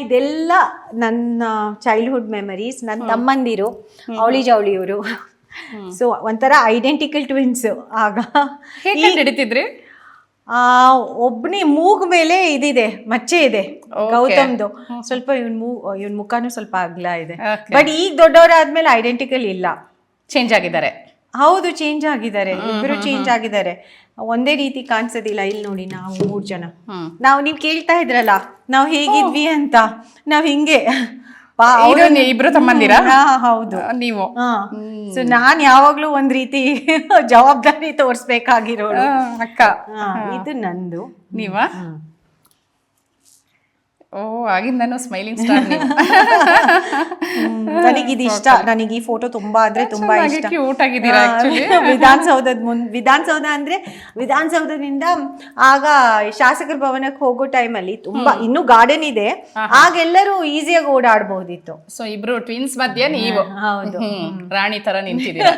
ಇದೆಲ್ಲ ನನ್ನ childhood memories. ನನ್ನ ತಮ್ಮಂದಿರು ಅವಳಿ ಜವಳಿಯವರು. ಸೊ ಒಂಥರ ಐಡೆಂಟಿಕಲ್ ಟ್ವಿನ್ಸ್. ಆಗ ಹೇಗೆ ಹಿಡಿತಿದ್ರಿ? ಒಬ್ಬನಿ ಮೂಗ್ ಮೇಲೆ ಇದಿದೆ, ಮಚ್ಚೆ ಇದೆ ಗೌತಮ್ದು. ಸ್ವಲ್ಪ ಇವನ್ ಮುಖನೂ ಸ್ವಲ್ಪ ಅಗ್ಲ ಇದೆ. ಬಟ್ ಈಗ ದೊಡ್ಡವರಾದ್ಮೇಲೆ ಐಡೆಂಟಿಕಲ್ ಇಲ್ಲ, ಚೇಂಜ್ ಆಗಿದ್ದಾರೆ. ಹೌದು, ಚೇಂಜ್ ಆಗಿದ್ದಾರೆ. ಇಬ್ಬರು ಚೇಂಜ್ ಆಗಿದ್ದಾರೆ. ಒಂದೇ ರೀತಿ ಕಾಣಿಸೋದಿಲ್ಲ. ಇಲ್ಲಿ ನೋಡಿ, ನಾವು 3 ಜನ. ನೀವ್ ಕೇಳ್ತಾ ಇದ್ರಲ್ಲ ನಾವ್ ಹೇಗಿದ್ವಿ ಅಂತ, ನಾವ್ ಹಿಂಗೆ. ಇಬ್ರು ತಮ್ಮಂದಿರ? ಹೌದು, ನೀವು. ಸೊ ನಾನ್ ಯಾವಾಗ್ಲೂ ಒಂದ್ ರೀತಿ ಜವಾಬ್ದಾರಿ ತೋರ್ಸ್ಬೇಕಾಗಿರೋಳು. ಅಕ್ಕ. ಇದು ನಂದು. ನೀವಾ? ಓ, ಆಗಿಂದನು ಸ್ಮೈಲಿಂಗ್ ಸ್ಟಾರ್. ನನಗಿದು ಇಷ್ಟ. ನನಗೆ ಈ ಫೋಟೋ ತುಂಬಾ ಅಂದ್ರೆ ತುಂಬಾ ಇಷ್ಟ. ಕ್ಯೂಟ್ ಆಗಿದ್ದೀರಾ ಆಕ್ಚುಲಿ. ವಿಧಾನಸೌಧ ಅಂದ್ರೆ ವಿಧಾನಸೌಧದಿಂದ ಆಗ ಶಾಸಕರ ಭವನಕ್ಕೆ ಹೋಗೋ ಟೈಮಲ್ಲಿ ತುಂಬಾ ಇನ್ನೂ ಗಾರ್ಡನ್ ಇದೆ. ಆಗೆಲ್ಲರೂ ಈಸಿಯಾಗಿ ಓಡಾಡಬಹುದಿತ್ತು. ಸೊ ಇಬ್ರು ಟ್ವಿನ್ಸ್ ಮಧ್ಯೆ ನೀವು ಹೌದು ರಾಣಿ ತರ ನಿಂತಿದ್ದೀರಾ.